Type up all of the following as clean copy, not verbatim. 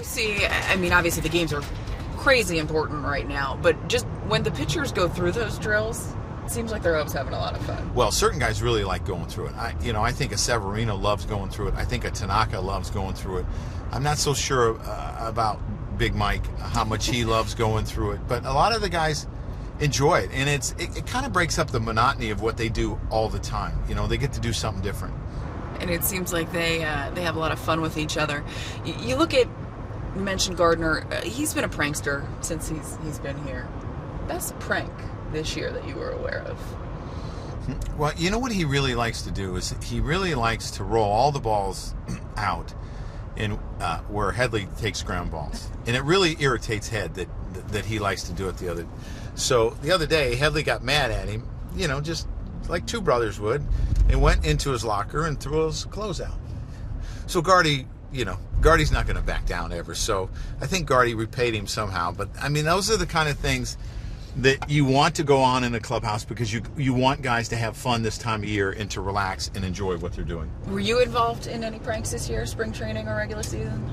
see, I mean, obviously the games are crazy important right now, but just when the pitchers go through those drills, it seems like they're always having a lot of fun. Well, certain guys really like going through it. I think a Severino loves going through it. I think a Tanaka loves going through it. I'm not so sure about Big Mike, how much he loves going through it, but a lot of the guys enjoy it, and it kind of breaks up the monotony of what they do all the time. They get to do something different. And it seems like they have a lot of fun with each other. You look at, you mentioned Gardner. He's been a prankster since he's been here. Best prank this year that you were aware of? Well, you know what he really likes to do is he really likes to roll all the balls out in where Headley takes ground balls, and it really irritates Head that he likes to do it the other day Headley got mad at him, just like two brothers would, and went into his locker and threw his clothes out. So Gardy, Gardy's not going to back down ever. So I think Gardy repaid him somehow. But I mean, those are the kind of things that you want to go on in a clubhouse because you want guys to have fun this time of year and to relax and enjoy what they're doing. Were you involved in any pranks this year, spring training or regular season?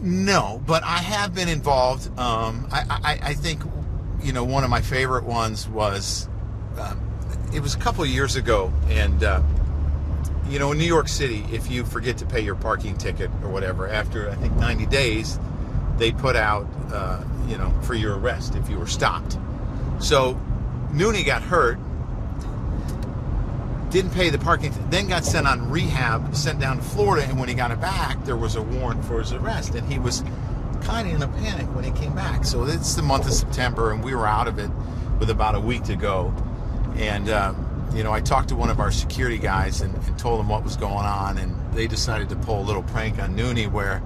No, but I have been involved. I think, one of my favorite ones was, it was a couple of years ago, and, in New York City, if you forget to pay your parking ticket or whatever, after, I think, 90 days, they put out, for your arrest if you were stopped. So Nooney got hurt, didn't pay the parking, then got sent on rehab, sent down to Florida, and when he got it back, there was a warrant for his arrest, and he was kind of in a panic when he came back. So it's the month of September, and we were out of it with about a week to go. And, I talked to one of our security guys and told him what was going on, and they decided to pull a little prank on Nooney where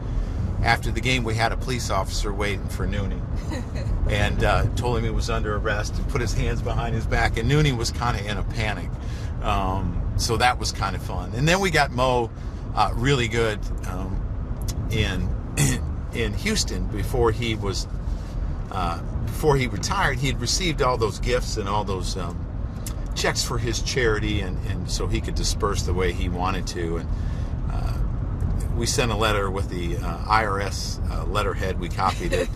after the game we had a police officer waiting for Nooney and told him he was under arrest and put his hands behind his back, and Nooney was kind of in a panic. So that was kind of fun. And then we got Mo really good in Houston before he retired. He had received all those gifts and all those checks for his charity, and so he could disperse the way he wanted to. And we sent a letter with the IRS letterhead. We copied it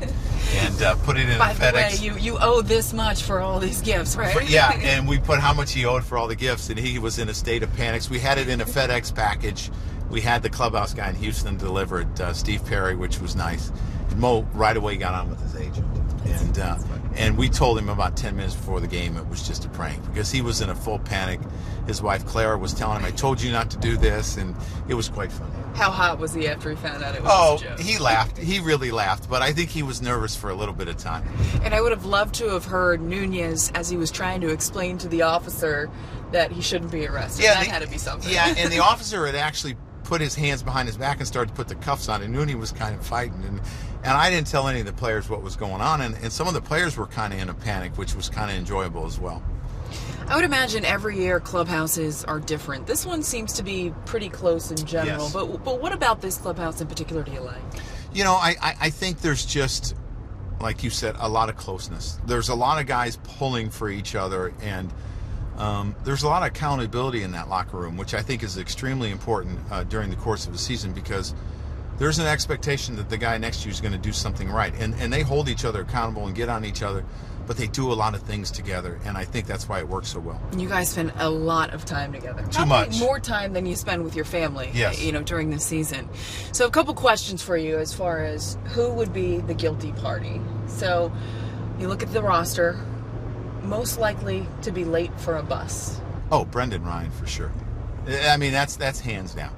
and put it in By a the FedEx. way, you owe this much for all these gifts, right? Yeah, and we put how much he owed for all the gifts, and he was in a state of panic. So we had it in a FedEx package. We had the clubhouse guy in Houston deliver it, Steve Perry, which was nice. And Mo right away got on with his agent. And we told him about 10 minutes before the game it was just a prank because he was in a full panic. His wife Clara was telling him, I told you not to do this, and it was quite funny. How hot was he after he found out it was a joke? He laughed. He really laughed, but I think he was nervous for a little bit of time. And I would have loved to have heard Nunez as he was trying to explain to the officer that he shouldn't be arrested. Yeah, that had to be something. Yeah, and the officer had actually put his hands behind his back and started to put the cuffs on, and Nooney was kind of fighting, and I didn't tell any of the players what was going on, and some of the players were kind of in a panic, which was kind of enjoyable as well. I would imagine every year clubhouses are different. This one seems to be pretty close in general, yes. But what about this clubhouse in particular do you like? I think there's just, like you said, a lot of closeness. There's a lot of guys pulling for each other, and there's a lot of accountability in that locker room, which I think is extremely important during the course of the season because there's an expectation that the guy next to you is going to do something right. And they hold each other accountable and get on each other, but they do a lot of things together, and I think that's why it works so well. You guys spend a lot of time together. Too much. Probably more time than you spend with your family, yes. During the season. So a couple questions for you as far as who would be the guilty party. So you look at the roster, most likely to be late for a bus. Oh, Brendan Ryan for sure. I mean, that's hands down.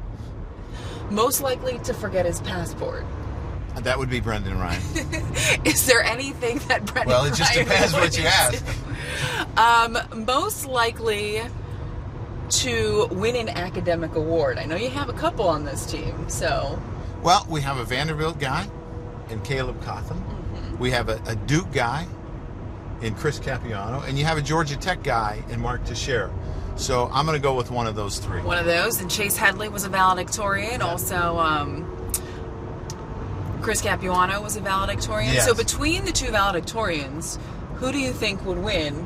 Most likely to forget his passport. That would be Brendan Ryan. Is there anything that Brendan Ryan... Well, it just depends what you ask. Most likely to win an academic award. I know you have a couple on this team, so... Well, we have a Vanderbilt guy in Caleb Cotham. Mm-hmm. We have a Duke guy in Chris Capiano, and you have a Georgia Tech guy in Mark Teixeira. So I'm going to go with one of those three. One of those, and Chase Headley was a valedictorian. Yeah. Also, Chris Capuano was a valedictorian. Yes. So between the two valedictorians, who do you think would win?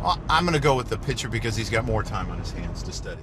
Well, I'm going to go with the pitcher because he's got more time on his hands to study.